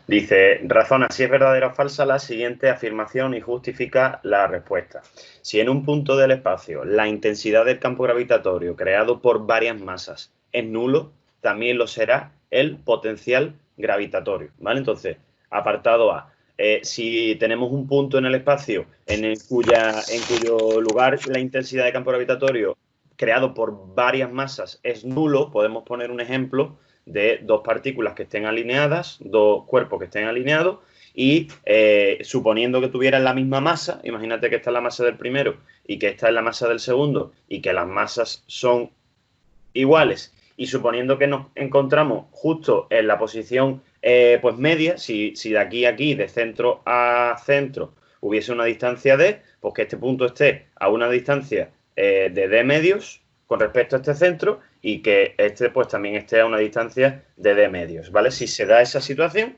Dice, razona si es verdadera o falsa la siguiente afirmación y justifica la respuesta. Si en un punto del espacio la intensidad del campo gravitatorio creado por varias masas es nulo, también lo será el potencial gravitatorio, ¿vale? Entonces, apartado A. Si tenemos un punto en el espacio en cuyo lugar la intensidad de campo gravitatorio creado por varias masas es nulo, podemos poner un ejemplo de dos partículas que estén alineadas, dos cuerpos que estén alineados, y suponiendo que tuvieran la misma masa, imagínate que esta es la masa del primero y que esta es la masa del segundo, y que las masas son iguales, y suponiendo que nos encontramos justo en la posición pues media, si de aquí a aquí, de centro a centro, hubiese una distancia d, pues que este punto esté a una distancia de d medios con respecto a este centro, y que este pues también esté a una distancia de d medios, ¿vale? Si se da esa situación,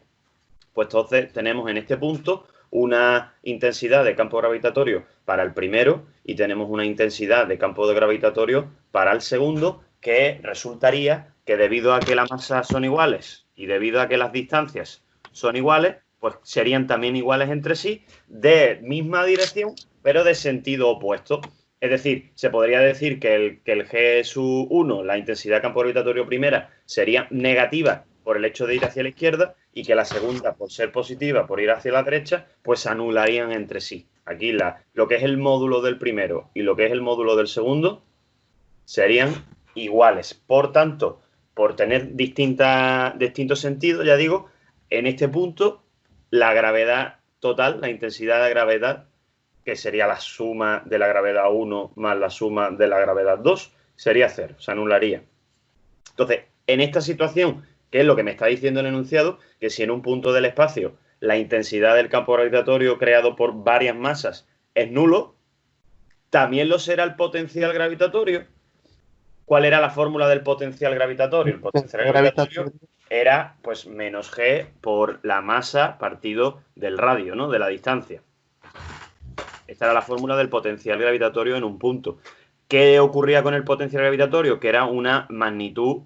pues entonces tenemos en este punto una intensidad de campo gravitatorio para el primero y tenemos una intensidad de campo gravitatorio para el segundo, que resultaría que debido a que las masas son iguales y debido a que las distancias son iguales, pues serían también iguales entre sí, de misma dirección, pero de sentido opuesto. Es decir, se podría decir que el G sub 1, la intensidad de campo gravitatorio primera, sería negativa por el hecho de ir hacia la izquierda, y que la segunda, por ser positiva, por ir hacia la derecha, pues se anularían entre sí. Aquí lo que es el módulo del primero y lo que es el módulo del segundo serían iguales. Por tanto, por tener distintos sentidos, ya digo, en este punto, la gravedad total, la intensidad de gravedad, que sería la suma de la gravedad 1 más la suma de la gravedad 2, sería cero, se anularía. Entonces, en esta situación, ¿qué es lo que me está diciendo el enunciado? Que si en un punto del espacio la intensidad del campo gravitatorio creado por varias masas es nulo, también lo será el potencial gravitatorio. ¿Cuál era la fórmula del potencial gravitatorio? El potencial gravitatorio era pues menos g por la masa partido del radio, ¿no? De la distancia. Esta era la fórmula del potencial gravitatorio en un punto. ¿Qué ocurría con el potencial gravitatorio? Que era una magnitud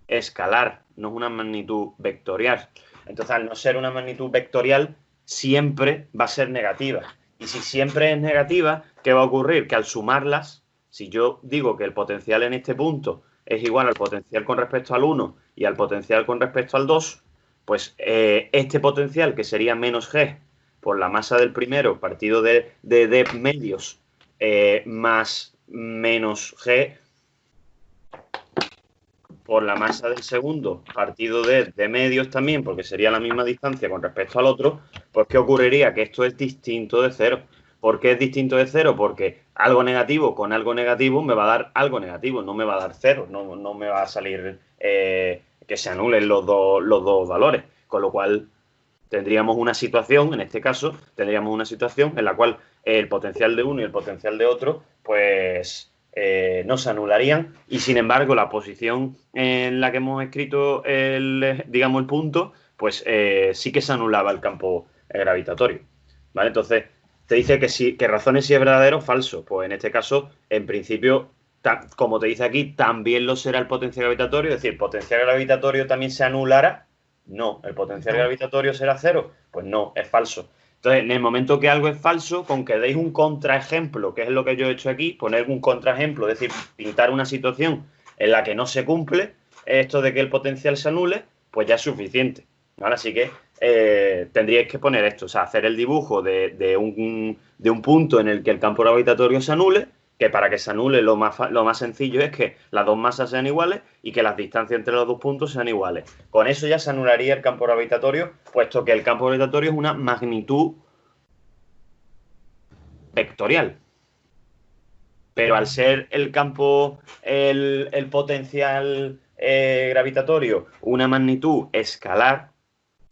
escalar, no es una magnitud vectorial. Entonces, al no ser una magnitud vectorial, siempre va a ser negativa. Y si siempre es negativa, ¿qué va a ocurrir? Que al sumarlas, si yo digo que el potencial en este punto es igual al potencial con respecto al 1 y al potencial con respecto al 2, pues este potencial, que sería menos g por la masa del primero partido de d medios más menos g por la masa del segundo partido de medios también, porque sería la misma distancia con respecto al otro, pues ¿qué ocurriría? Que esto es distinto de cero. ¿Por qué es distinto de cero? Porque algo negativo con algo negativo me va a dar algo negativo, no me va a dar cero, no me va a salir que se anulen los dos valores. Con lo cual tendríamos una situación, en este caso, tendríamos una situación en la cual el potencial de uno y el potencial de otro, pues no se anularían, y sin embargo la posición en la que hemos escrito digamos el punto, pues sí que se anulaba el campo gravitatorio, ¿vale? Entonces te dice que sí, que razones si es verdadero o falso. Pues en este caso, en principio, como te dice aquí, también lo será el potencial gravitatorio, es decir, el potencial gravitatorio también se anulará. No, el potencial gravitatorio será cero. Pues no, es falso. Entonces, en el momento que algo es falso, con que deis un contraejemplo, que es lo que yo he hecho aquí, poner un contraejemplo, es decir, pintar una situación en la que no se cumple esto de que el potencial se anule, pues ya es suficiente, ¿vale? Así que tendríais que poner esto, o sea, hacer el dibujo de un punto en el que el campo gravitatorio se anule, que para que se anule lo más sencillo es que las dos masas sean iguales y que las distancias entre los dos puntos sean iguales. Con eso ya se anularía el campo gravitatorio, puesto que el campo gravitatorio es una magnitud vectorial. Pero al ser el campo, el potencial gravitatorio, una magnitud escalar,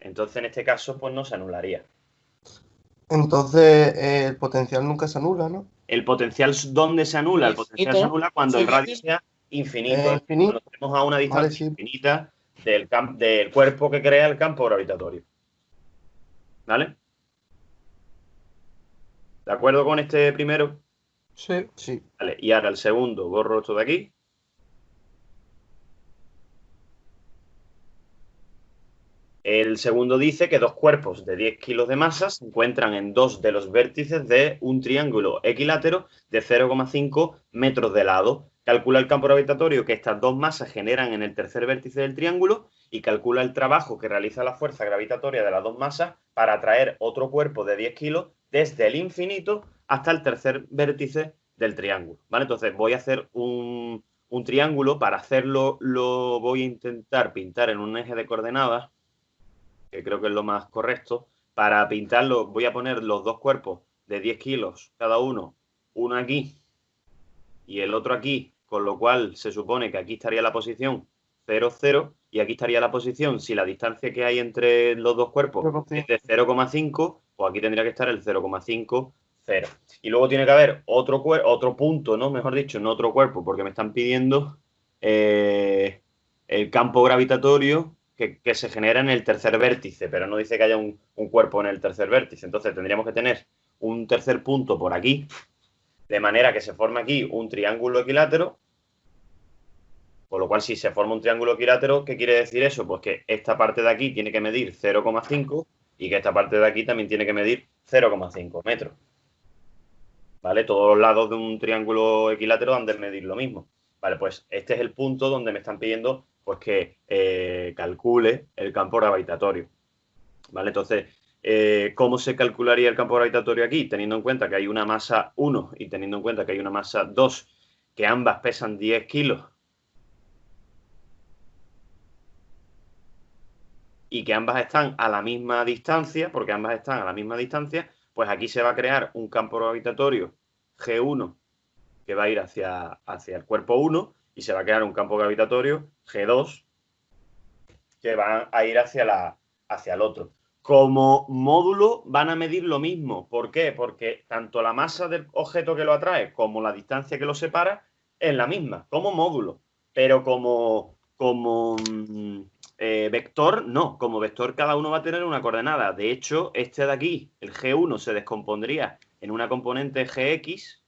entonces en este caso pues no se anularía. Entonces, el potencial nunca se anula, ¿no? ¿El potencial dónde se anula? El potencial se anula cuando el radio sea infinito, es decir, cuando Infinito. estemos a una Vale, distancia sí. infinita del cuerpo que crea el campo gravitatorio. ¿Vale? ¿De acuerdo con este primero? Sí. Sí. Vale, y ahora el segundo, borro esto de aquí. El segundo dice que dos cuerpos de 10 kilos de masa se encuentran en dos de los vértices de un triángulo equilátero de 0,5 metros de lado. Calcula el campo gravitatorio que estas dos masas generan en el tercer vértice del triángulo y calcula el trabajo que realiza la fuerza gravitatoria de las dos masas para atraer otro cuerpo de 10 kilos desde el infinito hasta el tercer vértice del triángulo. ¿Vale? Entonces voy a hacer un triángulo. Para hacerlo lo voy a intentar pintar en un eje de coordenadas, que creo que es lo más correcto. Para pintarlo voy a poner los dos cuerpos de 10 kilos cada uno aquí y el otro aquí, con lo cual se supone que aquí estaría la posición 0, 0, y aquí estaría la posición, si la distancia que hay entre los dos cuerpos es de 0,5, pues aquí tendría que estar el 0,5, 0. Y luego tiene que haber otro punto, ¿no? Mejor dicho, no otro cuerpo, porque me están pidiendo el campo gravitatorio que se genera en el tercer vértice, pero no dice que haya un cuerpo en el tercer vértice. Entonces tendríamos que tener un tercer punto por aquí, de manera que se forma aquí un triángulo equilátero. Con lo cual, si se forma un triángulo equilátero, ¿qué quiere decir eso? Pues que esta parte de aquí tiene que medir 0,5 y que esta parte de aquí también tiene que medir 0,5 metros. ¿Vale? Todos los lados de un triángulo equilátero han de medir lo mismo. Vale, pues este es el punto donde me están pidiendo pues que calcule el campo gravitatorio. ¿Vale? Entonces, ¿cómo se calcularía el campo gravitatorio aquí? Teniendo en cuenta que hay una masa 1 y teniendo en cuenta que hay una masa 2, que ambas pesan 10 kilos y que ambas están a la misma distancia, porque ambas están a la misma distancia, pues aquí se va a crear un campo gravitatorio G1 que va a ir hacia el cuerpo 1 y se va a crear un campo gravitatorio G2 que va a ir hacia el otro. Como módulo van a medir lo mismo. ¿Por qué? Porque tanto la masa del objeto que lo atrae como la distancia que lo separa es la misma, como módulo. Pero como vector, no. Como vector cada uno va a tener una coordenada. De hecho, este de aquí, el G1, se descompondría en una componente Gx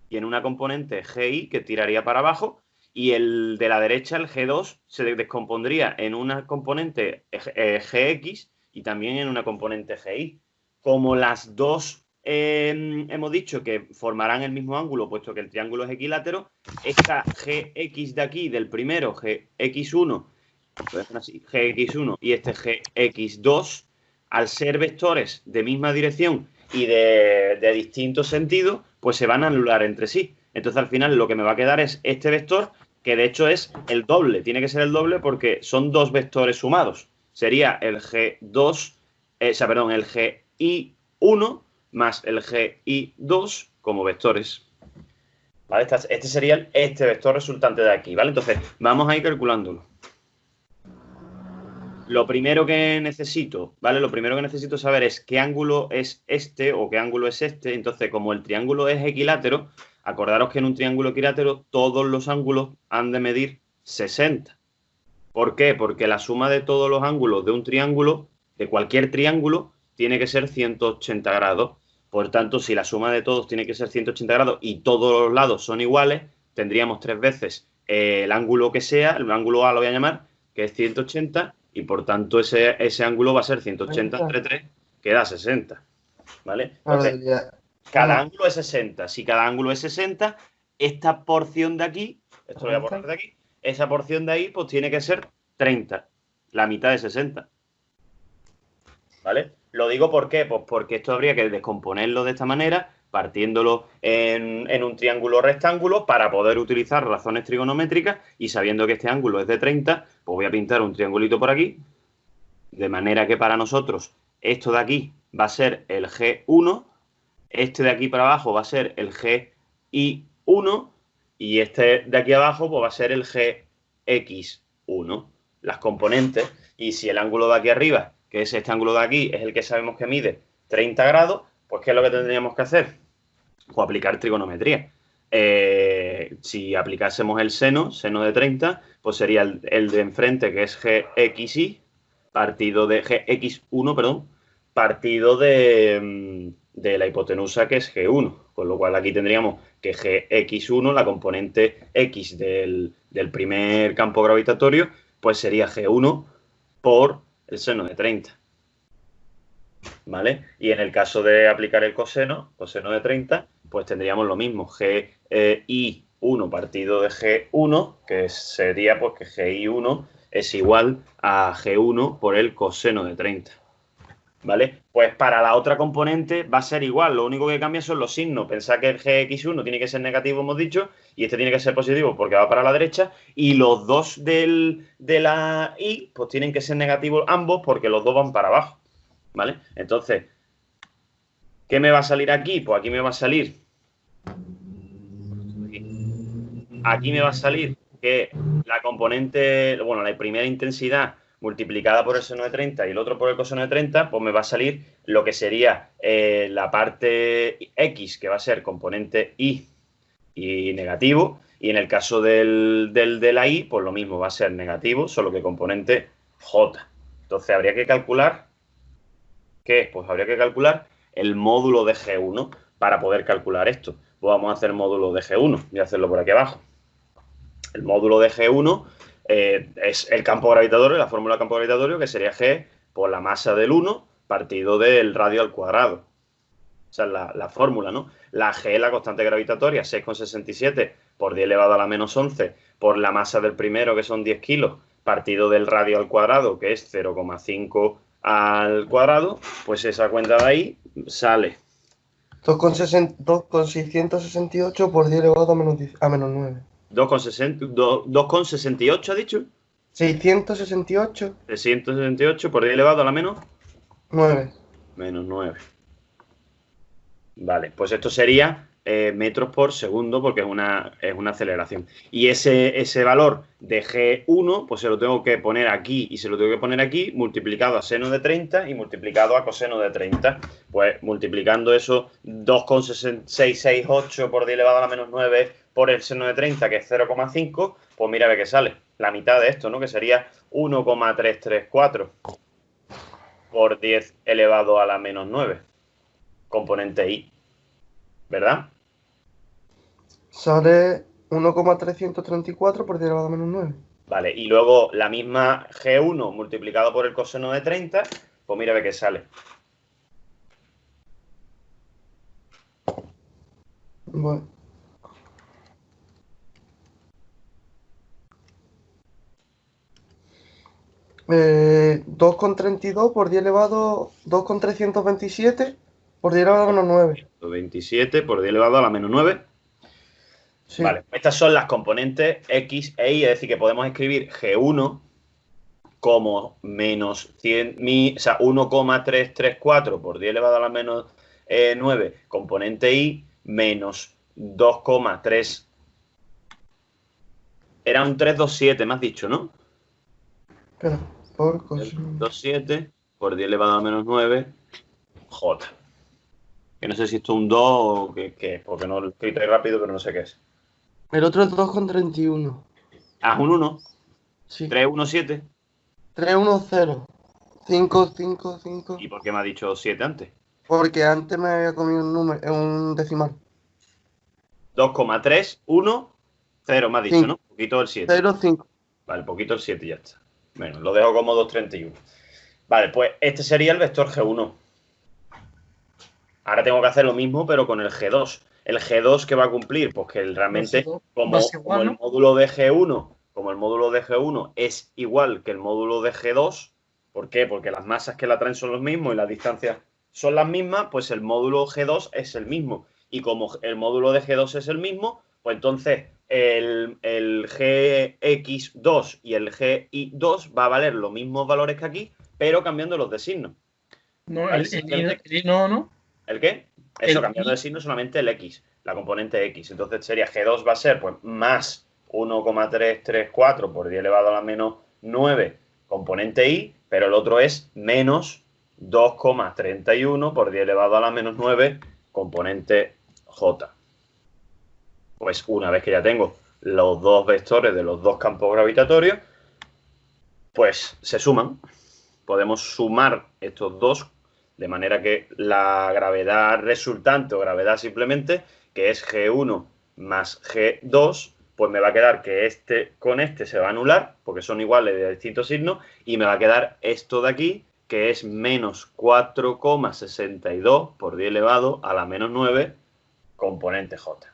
y en una componente Gi que tiraría para abajo. Y el de la derecha, el G2, se descompondría en una componente Gx y también en una componente Gi. Como las dos hemos dicho que formarán el mismo ángulo, puesto que el triángulo es equilátero, esta Gx de aquí, del primero, Gx1, así, Gx1 y este Gx2, al ser vectores de misma dirección y de distintos sentidos, pues se van a anular entre sí. Entonces, al final, lo que me va a quedar es este vector, que de hecho es el doble. Tiene que ser el doble porque son dos vectores sumados. Sería el G2, perdón, el GI1 más el GI2 como vectores. ¿Vale? Este sería este vector resultante de aquí, ¿vale? Entonces, vamos a ir calculándolo. Lo primero que necesito, ¿vale? Lo primero que necesito saber es qué ángulo es este o qué ángulo es este. Entonces, como el triángulo es equilátero, acordaros que en un triángulo equilátero todos los ángulos han de medir 60. ¿Por qué? Porque la suma de todos los ángulos de un triángulo, de cualquier triángulo, tiene que ser 180 grados. Por tanto, si la suma de todos tiene que ser 180 grados y todos los lados son iguales, tendríamos 3 veces el ángulo que sea, el ángulo A lo voy a llamar, que es 180, y por tanto ese ángulo va a ser 180 entre 3, que da 60. ¿Vale? Entonces, cada ángulo es 60. Si cada ángulo es 60, esta porción de aquí, esto lo voy a borrar de aquí, esa porción de ahí pues tiene que ser 30, la mitad de 60. ¿Vale? Lo digo ¿por qué? Pues porque esto habría que descomponerlo de esta manera, partiéndolo en un triángulo rectángulo para poder utilizar razones trigonométricas, y sabiendo que este ángulo es de 30, pues voy a pintar un triangulito por aquí, de manera que para nosotros esto de aquí va a ser el G1, este de aquí para abajo va a ser el GI1 y este de aquí abajo pues va a ser el GX1, las componentes. Y si el ángulo de aquí arriba, que es este ángulo de aquí, es el que sabemos que mide 30 grados, pues ¿qué es lo que tendríamos que hacer? Pues aplicar trigonometría. Si aplicásemos el seno de 30, pues sería el de enfrente, que es GXI, partido de GX1, perdón, partido de la hipotenusa, que es G1. Con lo cual aquí tendríamos que GX1, la componente X del primer campo gravitatorio, pues sería G1 por el seno de 30. ¿Vale? Y en el caso de aplicar el coseno de 30, pues tendríamos lo mismo, GI1 partido de G1, que sería pues que GI1 es igual a G1 por el coseno de 30. ¿Vale? Pues para la otra componente va a ser igual, lo único que cambia son los signos. Pensad que el GX1 tiene que ser negativo, hemos dicho, y este tiene que ser positivo porque va para la derecha, y los dos de la Y pues tienen que ser negativos ambos porque los dos van para abajo. ¿Vale? Entonces, ¿qué me va a salir aquí? Pues aquí me va a salir. Aquí me va a salir que la componente, bueno, la primera intensidad multiplicada por el seno de 30 y el otro por el coseno de 30, pues me va a salir lo que sería la parte X, que va a ser componente Y y negativo. Y en el caso de la Y, pues lo mismo, va a ser negativo, solo que componente J. Entonces habría que calcular. ¿Qué es? Pues habría que calcular el módulo de G1 para poder calcular esto. Pues vamos a hacer el módulo de G1. Voy a hacerlo por aquí abajo. El módulo de G1 es el campo gravitatorio, la fórmula de campo gravitatorio, que sería G por la masa del 1 partido del radio al cuadrado. O sea, la fórmula, ¿no? La G es la constante gravitatoria, 6,67 por 10 elevado a la menos 11 por la masa del primero, que son 10 kilos, partido del radio al cuadrado, que es 0,5 al cuadrado, pues esa cuenta de ahí sale 2,668 por 10 elevado a menos 9. 2,68 ha dicho. 668. 668 por 10 elevado a la menos 9. Menos 9. Vale, pues esto sería metros por segundo porque es una aceleración. Y ese valor de G1, pues se lo tengo que poner aquí y se lo tengo que poner aquí, multiplicado a seno de 30 y multiplicado a coseno de 30. Pues multiplicando eso, 2,668 por 10 elevado a la menos 9 por el seno de 30, que es 0,5, pues mira a ver qué sale. La mitad de esto, ¿no? Que sería 1,334 por 10 elevado a la menos 9. Componente Y. ¿Verdad? Sale 1,334 por 10 elevado a menos 9. Vale, y luego la misma G1 multiplicado por el coseno de 30, pues mira a ver qué sale. Bueno. Eh, 2,32 por 10 elevado, 2,327 por 10 elevado a menos 9. 27 por 10 elevado a la menos 9. Sí. Vale, estas son las componentes X e Y, es decir, que podemos escribir G1 como menos 100, o sea, 1,334 por 10 elevado a la menos 9, componente Y, menos 2,3. Era un 327, me has dicho, ¿no? Espera, por coseno. 27 por 10 elevado a menos 9, J. Que no sé si esto es un 2 o qué es, porque no lo he escrito ahí rápido, pero no sé qué es. El otro es 2,31. Ah, es un 1. Sí. 317. 310. 555. ¿Y por qué me ha dicho 7 antes? Porque antes me había comido un número, un decimal. 2,310 me ha dicho, 5. ¿no? Poquito el 7. 0,5. Vale, poquito el 7 y ya está. Bueno, lo dejo como 231. Vale, pues este sería el vector G1. Ahora tengo que hacer lo mismo, pero con el G2. ¿El G2 qué va a cumplir? Pues que realmente, como el módulo de G1, como el módulo de G1 es igual que el módulo de G2, ¿por qué? Porque las masas que la traen son los mismos y las distancias son las mismas, pues el módulo G2 es el mismo. Y como el módulo de G2 es el mismo, pues entonces el GX2 y el GI2 va a valer los mismos valores que aquí, pero cambiando los de signo. No, ¿Vale? el no, ¿no? ¿El qué? Eso, cambiando de signo solamente el X, la componente X. Entonces sería G2 va a ser pues más 1,334 por 10 elevado a la menos 9 componente Y, pero el otro es menos 2,31 por 10 elevado a la menos 9 componente J. Pues una vez que ya tengo los dos vectores de los dos campos gravitatorios, pues se suman. Podemos sumar estos dos de manera que la gravedad resultante o gravedad simplemente, que es G1 más G2, pues me va a quedar que este con este se va a anular, porque son iguales de distintos signos, y me va a quedar esto de aquí, que es menos 4,62 por 10 elevado a la menos 9 componente j.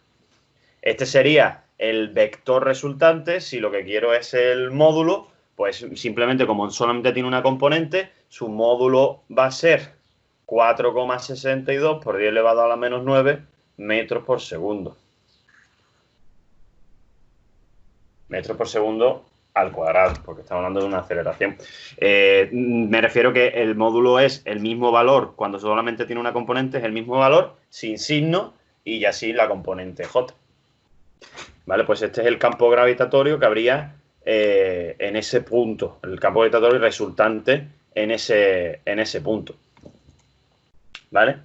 Este sería el vector resultante. Si lo que quiero es el módulo, pues simplemente como solamente tiene una componente, su módulo va a ser 4,62 por 10 elevado a la menos 9 metros por segundo. Metros por segundo al cuadrado, porque estamos hablando de una aceleración. Me refiero que el módulo es el mismo valor cuando solamente tiene una componente, es el mismo valor sin signo y ya así la componente j. ¿Vale? Pues este es el campo gravitatorio que habría en ese punto, el campo gravitatorio resultante en ese punto. ¿Vale?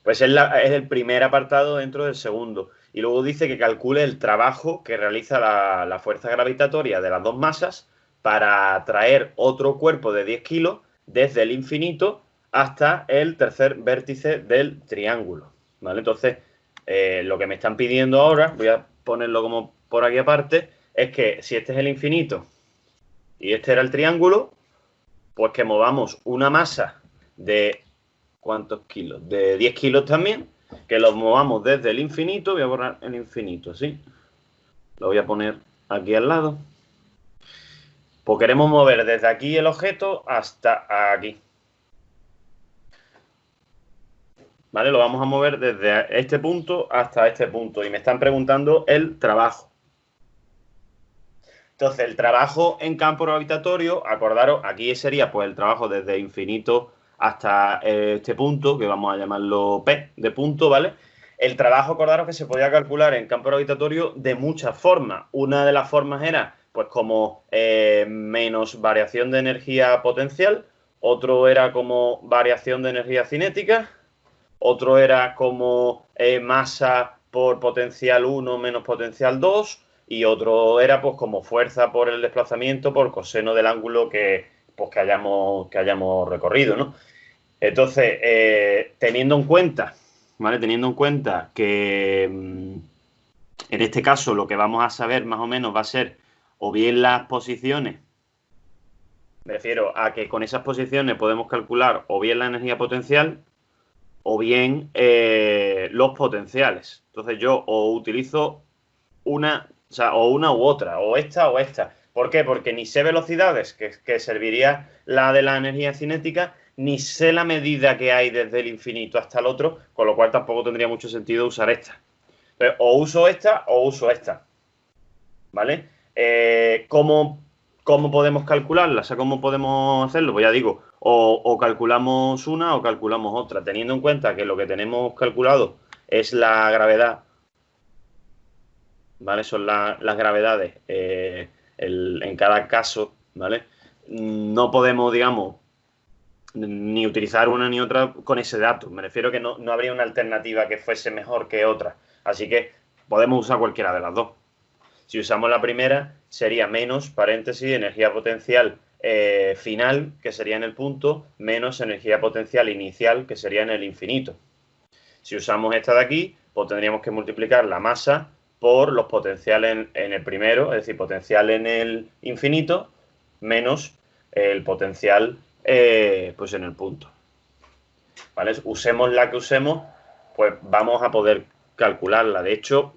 Pues es el primer apartado dentro del segundo. Y luego dice que calcule el trabajo que realiza la fuerza gravitatoria de las dos masas para traer otro cuerpo de 10 kilos desde el infinito hasta el tercer vértice del triángulo. ¿Vale? Entonces, lo que me están pidiendo ahora, voy a ponerlo como por aquí aparte, es que si este es el infinito y este era el triángulo, pues que movamos una masa de ¿cuántos kilos? De 10 kilos también, que los movamos desde el infinito. Voy a borrar el infinito, ¿sí? Lo voy a poner aquí al lado. Pues queremos mover desde aquí el objeto hasta aquí. ¿Vale? Lo vamos a mover desde este punto hasta este punto. Y me están preguntando el trabajo. Entonces, el trabajo en campo gravitatorio, acordaros, aquí sería pues el trabajo desde infinito hasta este punto, que vamos a llamarlo P de punto, ¿vale? El trabajo, acordaros que se podía calcular en campo gravitatorio de muchas formas. Una de las formas era, pues, como menos variación de energía potencial, otro era como variación de energía cinética, otro era como masa por potencial 1 menos potencial 2, y otro era pues como fuerza por el desplazamiento por coseno del ángulo pues, que hayamos recorrido, ¿no? Entonces, teniendo en cuenta, ¿vale? Teniendo en cuenta que en este caso lo que vamos a saber más o menos va a ser o bien las posiciones, me refiero a que con esas posiciones podemos calcular o bien la energía potencial o bien los potenciales. Entonces yo o utilizo una u otra, o esta o esta. ¿Por qué? Porque ni sé velocidades, que serviría la de la energía cinética, ni sé la medida que hay desde el infinito hasta el otro, con lo cual tampoco tendría mucho sentido usar esta. Entonces, o uso esta o uso esta. ¿Vale? ¿Cómo podemos calcularla? O sea, ¿cómo podemos hacerlo? Pues ya digo, o calculamos una o calculamos otra, teniendo en cuenta que lo que tenemos calculado es la gravedad, ¿vale? Son las gravedades en cada caso, ¿vale? No podemos, digamos, ni utilizar una ni otra con ese dato. Me refiero que no habría una alternativa que fuese mejor que otra. Así que podemos usar cualquiera de las dos. Si usamos la primera, sería menos, paréntesis, energía potencial final, que sería en el punto, menos energía potencial inicial, que sería en el infinito. Si usamos esta de aquí, pues tendríamos que multiplicar la masa por los potenciales en el primero, es decir, potencial en el infinito, menos el potencial pues en el punto. ¿Vale? Usemos la que usemos, pues vamos a poder calcularla. De hecho,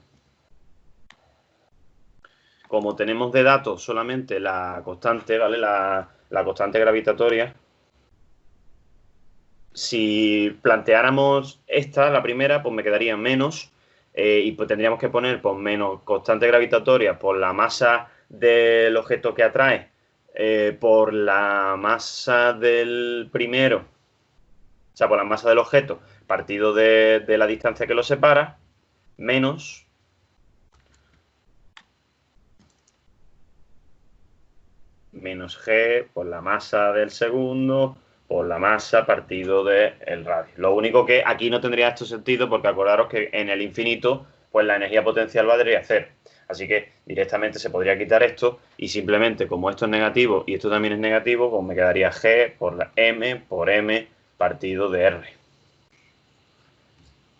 como tenemos de datos solamente la constante, ¿vale? La constante gravitatoria, si planteáramos esta, la primera, pues me quedaría menos, y pues tendríamos que poner pues menos constante gravitatoria por la masa del objeto que atrae, por la masa del primero, o sea, por la masa del objeto, partido de la distancia que lo separa, menos g por la masa del segundo por la masa partido del radio. Lo único que aquí no tendría esto sentido, porque acordaros que en el infinito pues la energía potencial valdría a cero. Así que directamente se podría quitar esto y simplemente, como esto es negativo y esto también es negativo, pues me quedaría g por la m por m partido de r.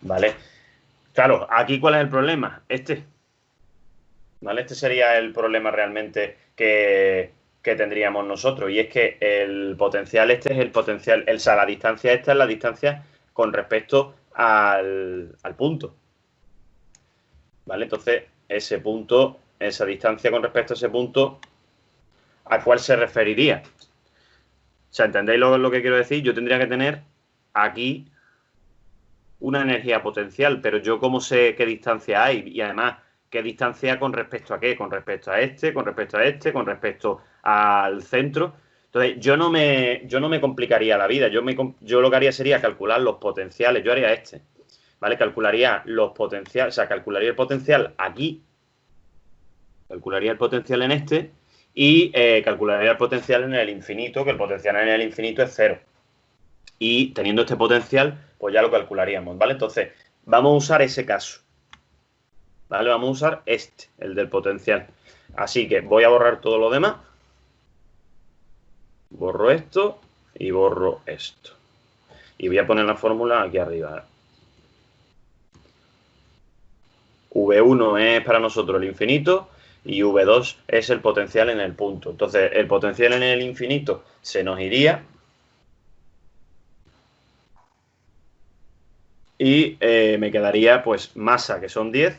¿Vale? Claro, aquí ¿cuál es el problema? ¿Vale? Este sería el problema realmente que tendríamos nosotros. Y es que el potencial este es el potencial, o sea, la distancia esta es la distancia con respecto al punto. ¿Vale? Entonces, ese punto, esa distancia con respecto a ese punto, ¿a cuál se referiría? O sea, ¿entendéis lo que quiero decir? Yo tendría que tener aquí una energía potencial, pero yo cómo sé qué distancia hay y además qué distancia con respecto a qué, con respecto a este, con respecto a este, con respecto al centro. Entonces, yo no me complicaría la vida, yo lo que haría sería calcular los potenciales, yo haría ¿vale? Calcularía los potenciales, o sea, calcularía el potencial aquí, calcularía el potencial en este y calcularía el potencial en el infinito, que el potencial en el infinito es 0. Y teniendo este potencial, pues ya lo calcularíamos, ¿vale? Entonces, vamos a usar ese caso, ¿vale? Vamos a usar este, el del potencial. Así que voy a borrar todo lo demás. Borro esto y borro esto. Y voy a poner la fórmula aquí arriba. V1 es para nosotros el infinito y V2 es el potencial en el punto. Entonces, el potencial en el infinito se nos iría y me quedaría pues masa, que son 10,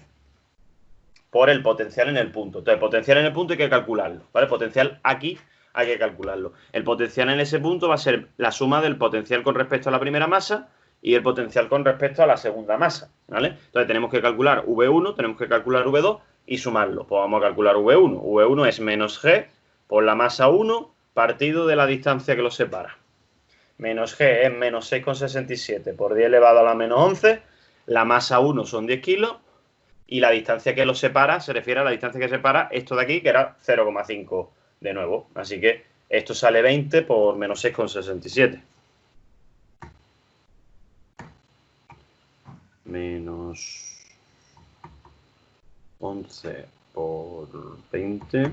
por el potencial en el punto. Entonces, el potencial en el punto hay que calcularlo, ¿vale? El potencial aquí hay que calcularlo. El potencial en ese punto va a ser la suma del potencial con respecto a la primera masa y el potencial con respecto a la segunda masa, ¿vale? Entonces, tenemos que calcular V1, tenemos que calcular V2 y sumarlo. Pues vamos a calcular V1. V1 es menos G por la masa 1 partido de la distancia que los separa. Menos G es menos 6,67 por 10 elevado a la menos 11. La masa 1 son 10 kilos. Y la distancia que los separa se refiere a la distancia que separa esto de aquí, que era 0,5 de nuevo. Así que esto sale 20 por menos 6,67. Menos 11 por 20.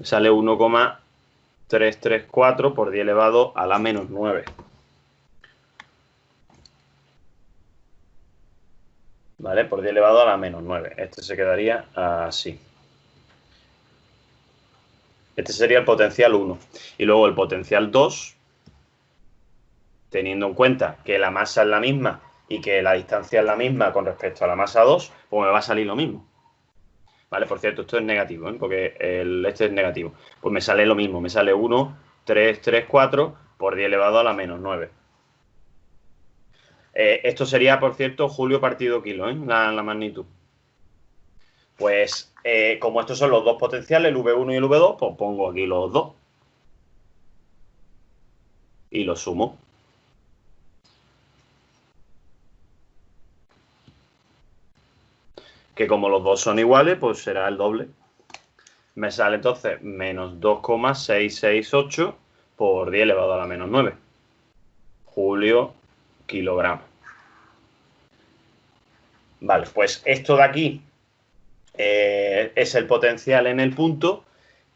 Sale 1,334 por 10 elevado a la menos 9. ¿Vale? Por 10 elevado a la menos 9. Este se quedaría así. Este sería el potencial 1. Y luego el potencial 2, teniendo en cuenta que la masa es la misma y que la distancia es la misma con respecto a la masa 2, pues me va a salir lo mismo. ¿Vale? Por cierto, esto es negativo, ¿eh? Porque este es negativo. Pues me sale lo mismo. Me sale 1,334 por 10 elevado a la menos 9. Esto sería, por cierto, julio partido kilo, ¿eh? La magnitud. Pues, como estos son los dos potenciales, el V1 y el V2, pues pongo aquí los dos. Y los sumo. Que como los dos son iguales, pues será el doble. Me sale entonces menos 2,668 por 10 elevado a la menos 9. Julio kilogramos. Vale, pues esto de aquí es el potencial en el punto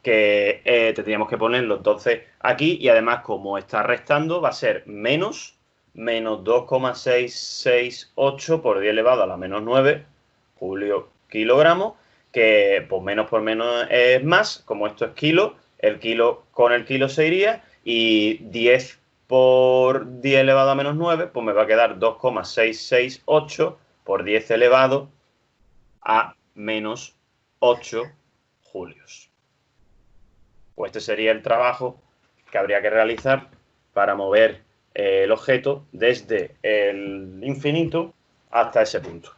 que tendríamos que ponerlo entonces aquí y además como está restando va a ser menos 2,668 por 10 elevado a la menos 9 julio kilogramos, que pues menos por menos es más, como esto es kilo, el kilo con el kilo se iría y 10 por 10 elevado a menos 9 pues me va a quedar 2,668 por 10 elevado a menos 8 julios. Pues este sería el trabajo que habría que realizar para mover el objeto desde el infinito hasta ese punto.